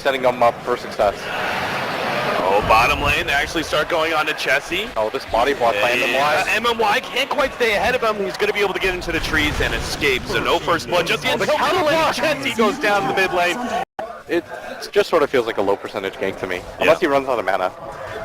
setting them up for success. Oh, bottom lane, they actually start going on to Chessie. Oh, this body block by MMY. MMY can't quite stay ahead of him. He's going to be able to get into the trees and escape. So no first blood. Just the counter lane. Chessie goes down the mid lane. It just sort of feels like a low percentage gank to me. Unless he runs out of mana.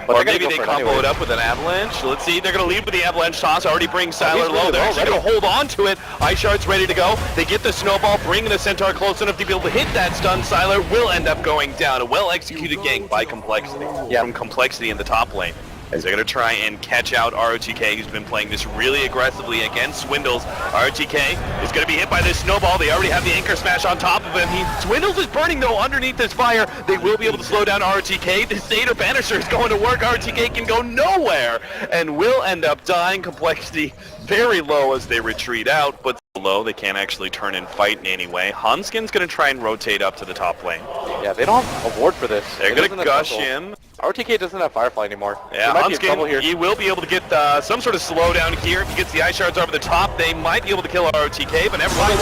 But or maybe they combo it up with an avalanche. Let's see, they're going to lead with the avalanche toss. Already brings Siler low. They're actually going to hold on to it. Ice Shard's ready to go. They get the snowball, bring the Centaur close enough to be able to hit that stun. Siler will end up going down. A well-executed gank by Complexity. From Complexity in the top lane. As they're going to try and catch out ROTK, who's been playing this really aggressively against Swindles. ROTK is going to be hit by this snowball. They already have the anchor smash on top of him. Swindles is burning, though, underneath this fire. They will be able to slow down ROTK. The Seder Banisher is going to work. ROTK can go nowhere and will end up dying. Complexity very low as they retreat out, but so low they can't actually turn and fight in any way. Hunskin's going to try and rotate up to the top lane. Yeah, they don't have a ward for this. They're going to gush him. RTK doesn't have Firefly anymore. Yeah, Hunskin, he will be able to get some sort of slowdown here. If he gets the Ice Shards over the top, they might be able to kill ROTK, but never mind.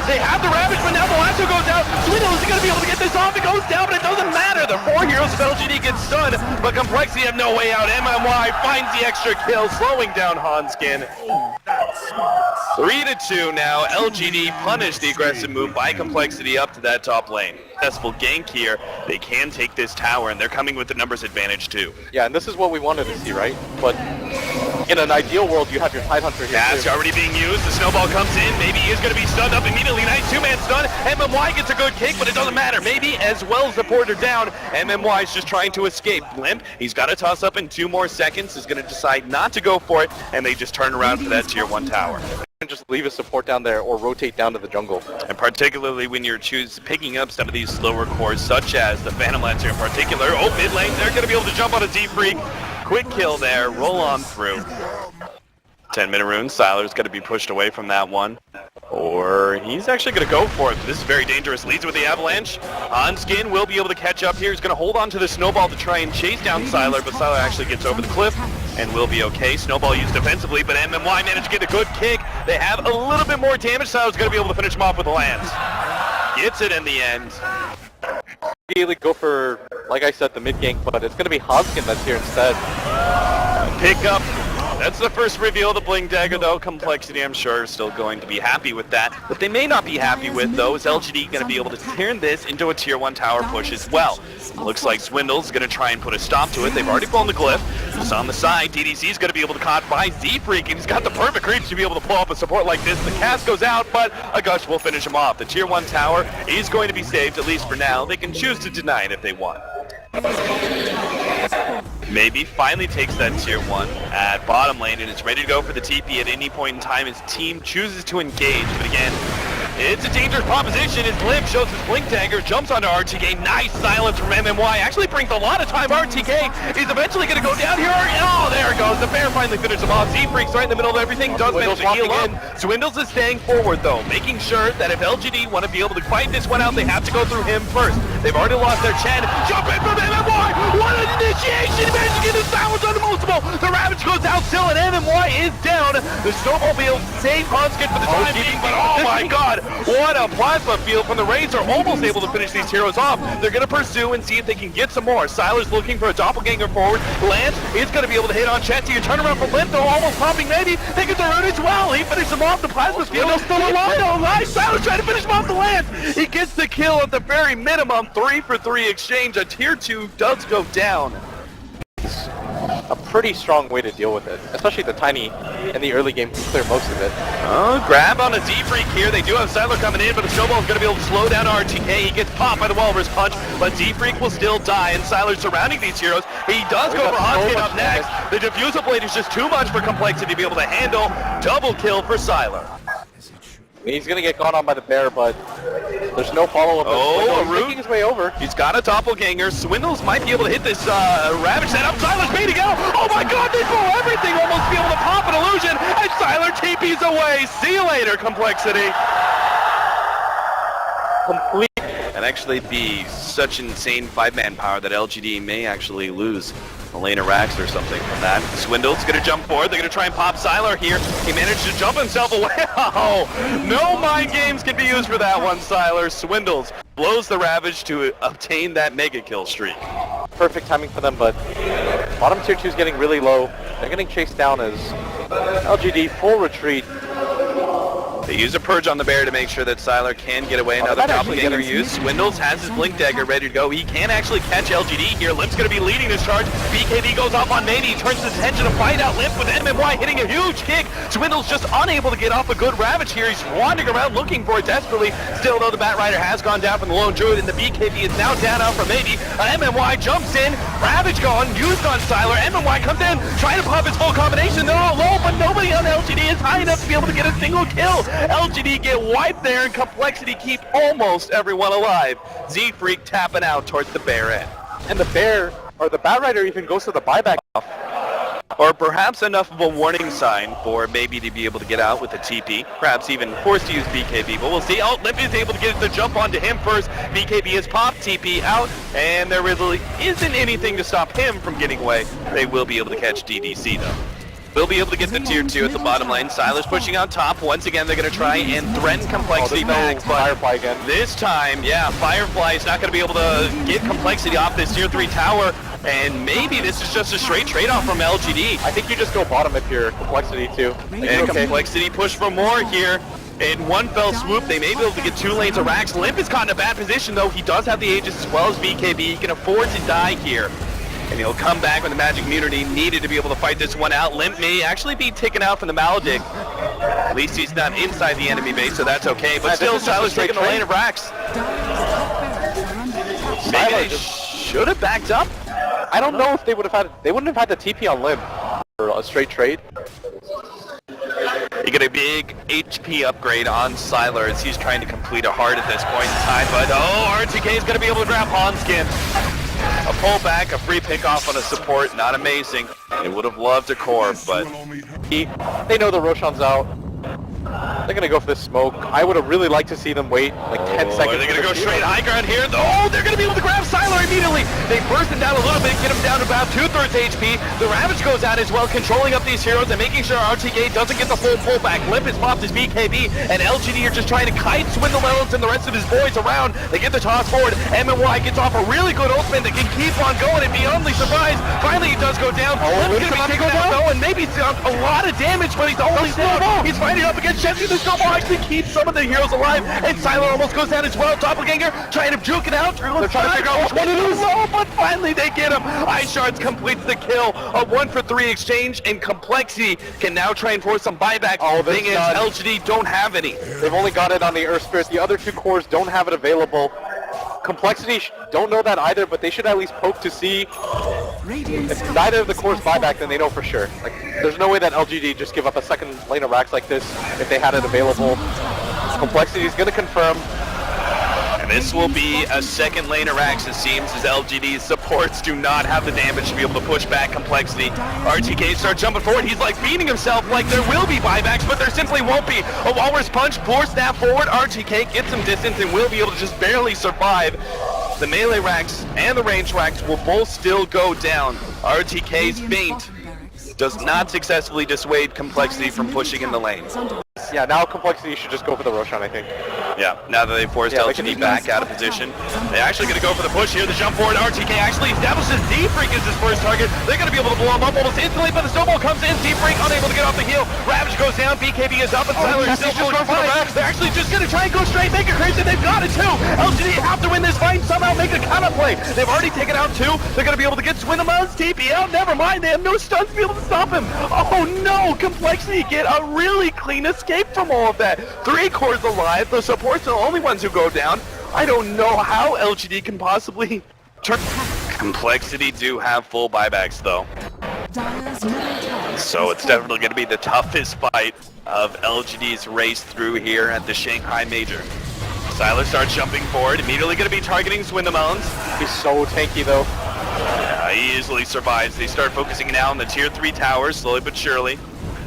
They have the Ravage, but now the Lasso goes out. Swindle is going to be able to get this off. It goes down, but it doesn't matter. The 4 heroes of LGD get stunned, but Complexity have no way out. MMY finds the extra kill, slowing down Hunskin. 3-2 now. LGD punished the aggressive move by Complexity up to that top lane. Successful gank here. They can take this tower, and they're coming with the numbers advantage too. Yeah, and this is what we wanted to see, right? But in an ideal world, you have your Tidehunter here. That's already being used. The snowball comes in. Maybe he is going to be stunned up immediately. Nice two-man stun. MMY gets a good kick, but it doesn't matter. Maybe as well as the porter down, MMY is just trying to escape. Limp, he's got a toss up in 2 more seconds. Is going to decide not to go for it, and they just turn around for that tier 1 tower. Just leave a support down there or rotate down to the jungle. And particularly when you're picking up some of these slower cores, such as the Phantom Lancer in particular. Oh, mid lane, they're going to be able to jump on a Z-Freak. Quick kill there, roll on through. 10-minute rune, Siler's going to be pushed away from that one. Or he's actually going to go for it. This is very dangerous. Leads with the avalanche. Hunskin will be able to catch up here. He's going to hold on to the snowball to try and chase down Siler, but Siler actually gets over the cliff and will be okay. Snowball used defensively, but MMY managed to get a good kick. They have a little bit more damage. Siler's going to be able to finish him off with a lance. Gets it in the end. Ideally go for, like I said, the mid gank, but it's going to be Hunskin that's here instead. Pick up. That's the first reveal of the Bling Dagger, though. Complexity, I'm sure, is still going to be happy with that. What they may not be happy with, though, is LGD going to be able to turn this into a tier 1 tower push as well. Looks like Swindle's going to try and put a stop to it. They've already blown the glyph. Just on the side, DDC's going to be able to caught by Z-Freak, and he's got the perfect reach to be able to pull up a support like this. The cast goes out, but a gush will finish him off. The tier 1 tower is going to be saved, at least for now. They can choose to deny it if they want. Maybe finally takes that tier 1 at bottom lane and is ready to go for the TP at any point in time. His team chooses to engage, but again, it's a dangerous proposition as Limp shows his Blink Dagger, jumps onto RTK. Nice silence from MMY. Actually brings a lot of time. RTK is eventually going to go down here. Oh, there it goes. The bear finally finishes him off. Z-Freak's right in the middle of everything. Does manage to heal up. Swindles is staying forward, though, making sure that if LGD want to be able to fight this one out, they have to go through him first. They've already lost their Chen. Jump in from MMY. What an initiation. He managed to get the silence on the multiple. The Ravage goes out still, and MMY is down. The snowball will save Hunskin for the time being, but oh my god. What a plasma field from the Rays are almost able to finish these heroes off. They're going to pursue and see if they can get some more. Siler's looking for a doppelganger forward. Lance is going to be able to hit on Chessie. A turnaround for Limp, though, almost popping maybe. They get the rune as well. He finishes him off. The plasma field is still alive. Oh, nice. Siler's trying to finish him off the Lance. He gets the kill at the very minimum. 3-for-3 exchange. A tier 2 does go down. A pretty strong way to deal with it, especially the Tiny in the early game can clear most of it. Oh, grab on a Z-Freak here. They do have Siler coming in, but the snowball is going to be able to slow down RTK. He gets popped by the Walrus Punch, but Z-Freak will still die, and Siler's surrounding these heroes. He does go for Hunskin up next. The Diffusal Blade is just too much for Complexity to be able to handle. Double kill for Siler. He's going to get caught on by the bear, but there's no follow-up. Oh, he's making his way over. He's got a doppelganger. Swindles might be able to hit this Ravage setup. Siler's ready to go. Oh my god, they blow everything. Almost be able to pop an illusion. And Siler TP's away. See you later, Complexity. Complete. And actually be such insane 5-man power that LGD may actually lose Elena Rax or something from that. Swindle's going to jump forward. They're going to try and pop Siler here. He managed to jump himself away. Oh, no mind games can be used for that one, Siler. Swindles blows the Ravage to obtain that mega kill streak. Perfect timing for them, but bottom tier 2 is getting really low. They're getting chased down as LGD full retreat. They use a Purge on the bear to make sure that Sylar can get away. Another doppelganger use. Swindles has his Blink Dagger ready to go. He can actually catch LGD here. Limp's going to be leading this charge. BKB goes off on Manny. He turns his attention to find out Limp with MMY hitting a huge kick. Swindles just unable to get off a good Ravage here. He's wandering around looking for it desperately. Still though, the Bat Rider has gone down from the Lone Druid, and the BKB is now down out from Manny. MMY jumps in. Ravage gone. Used on Sylar. MMY comes in. Trying to pop his full combination. They're all low, but nobody on LGD is high enough to be able to get a single kill. LGD get wiped there, and Complexity keep almost everyone alive. Z-Freak tapping out towards the bear end. And the bear, or the Bat Rider even goes to the buyback off. Or perhaps enough of a warning sign for maybe to be able to get out with a TP. Perhaps even forced to use BKB, but we'll see. Oh, Limp is able to get the jump onto him first. BKB is popped, TP out, and there really isn't anything to stop him from getting away. They will be able to catch DDC though. We'll be able to get the tier 2 at the bottom lane. Sylar's pushing on top. Once again, they're going to try and threaten Complexity back. But Firefly again. This time, yeah, Firefly is not going to be able to get Complexity off this tier 3 tower. And maybe this is just a straight trade-off from LGD. I think you just go bottom if you're Complexity too. And Complexity push for more here. In one fell swoop, they may be able to get 2 lanes of Rax. Limp is caught in a bad position, though. He does have the Aegis as well as BKB. He can afford to die here. And he'll come back with the magic immunity needed to be able to fight this one out. Limp may actually be taken out from the Maledict. At least he's not inside the enemy base, so that's okay. But still, Sylar's taking the lane of Rax. Maybe they should have backed up. I don't know if they would have had. They wouldn't have had the TP on Limp for a straight trade. You get a big HP upgrade on Sylar as he's trying to complete a heart at this point in time. But oh, RTK is going to be able to grab Hanskin. A pullback, a free pickoff on a support, not amazing. They would have loved a core, but they know the Roshan's out. They're gonna go for this smoke. I would have really liked to see them wait like 10 seconds. They're gonna go straight high ground here. Oh, they're gonna be able to grab Sylar immediately. They burst him down a little bit, get him down to about 2/3 HP. The Ravage goes out as well, controlling up these heroes and making sure RTK doesn't get the full pullback. Limp has popped his BKB, and LGD are just trying to kite Swindle Ellis and the rest of his boys around. They get the toss forward. MMY gets off a really good ultimate that can keep on going and be only surprised. Finally, he does go down. Limp's gonna be taken down though, and maybe a lot of damage, but he's only down. He's fighting up against Chesky. The snowball actually keeps some of the heroes alive, and Sylar almost goes down as well. Doppelganger trying to juke it out. They're trying to figure out which one it is. Oh, but finally they get him. Ice Shards completes the kill. A 1-for-3 exchange, and Complexity can now try and force some buyback. The thing is, LGD don't have any. They've only got it on the Earth Spirit. The other 2 cores don't have it available. Complexity don't know that either, but they should at least poke to see if neither of the cores buy back, then they know for sure. Like, there's no way that LGD just give up a second lane of racks like this if they had it available. Complexity is going to confirm. And this will be a second lane of racks, it seems, as LGD's supports do not have the damage to be able to push back Complexity. RTK starts jumping forward. He's like beating himself like there will be buybacks, but there simply won't be. A Walrus Punch, force snap forward. RTK gets some distance and will be able to just barely survive. The melee racks and the range racks will both still go down. RTK's feint does not successfully dissuade Complexity from pushing in the lane. Yeah, now Complexity should just go for the Roshan, I think. Yeah, now that they forced LGD back out of position. They're actually going to go for the push here. The jump forward, RTK actually establishes Z-Freak as his first target. They're going to be able to blow him up almost instantly, but the snowball comes in. Z-Freak unable to get off the heel. Ravage goes down, BKB is up, and Sylar is still going for the back. They're actually just going to try and go straight, make it crazy. They've got it too. LGD have to win this fight and somehow make a counter play. They've already taken out 2. They're going to be able to get Swindleman's TP out. Never mind, they have no stuns to be able to stop him. Oh no, Complexity get a really clean escape from all of that. 3 cores alive. The supports are the only ones who go down. I don't know how LGD can possibly turn. Complexity do have full buybacks though. So it's definitely going to be the toughest fight of LGD's race through here at the Shanghai Major. Sylar starts jumping forward, immediately going to be targeting Swindamelons. He's so tanky though. Yeah, he easily survives. They start focusing now on the tier 3 towers, slowly but surely.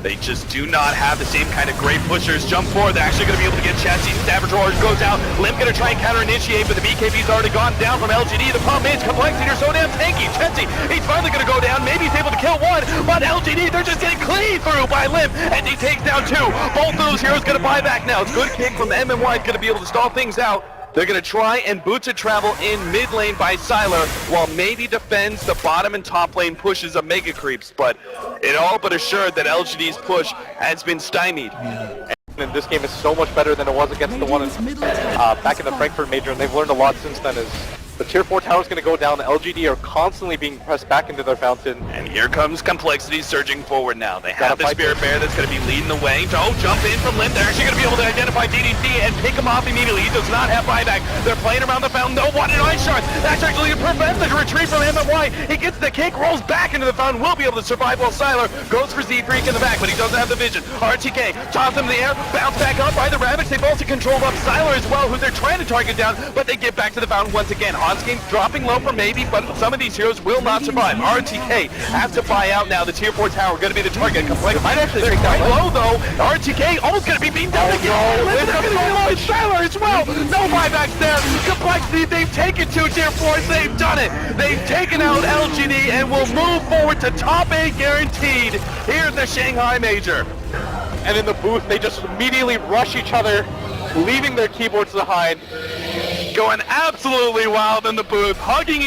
They just do not have the same kind of great pushers. Jump forward, they're actually going to be able to get Chesky. Savage Roar goes out. Limp going to try and counter-initiate, but the BKB's already gone down from LGD. The problem is, Complexity are so damn tanky. Chesky, he's finally going to go down. Maybe he's able to kill 1, but LGD, they're just getting clean through by Limp, and he takes down 2. Both of those heroes going to buy back now. It's good kick from the MMY, going to be able to stall things out. They're going to try and boot to travel in mid lane by Sylar, while maybe defends the bottom and top lane pushes of Mega Creeps, but it all but assured that LGD's push has been stymied. And this game is so much better than it was against the one back in the Frankfurt Major, and they've learned a lot since then. As the tier 4 tower is going to go down, the LGD are constantly being pressed back into their fountain. And here comes Complexity surging forward now. They have the Spirit Bear that's going to be leading the way. Oh, jump in from Lim. They're actually going to be able to identify DDC and pick him off immediately. He does not have buyback. They're playing around the fountain. No, one in Ice Shard. That's actually to prevent the retreat from MMY. He gets the kick, rolls back into the fountain, will be able to survive while Sylar goes for Z-Freak in the back, but he doesn't have the vision. RTK toss him in the air, bounce back up by the Ravage. They've also controlled up Sylar as well, who they're trying to target down, but they get back to the fountain once again. Onskin dropping low for maybe, but some of these heroes will not survive. RTK has to buy out now. The tier 4 tower going to be the target. Complex might actually take that low though. RTK almost going to be beaten down again. It's going to be low. Sylar as well. No buybacks there. Complexity, they've taken 2 tier 4s. They've done it. They've taken out LGD and will move forward to top 8 guaranteed here at the Shanghai Major. And in the booth, they just immediately rush each other, leaving their keyboards behind. Going absolutely wild in the booth, hugging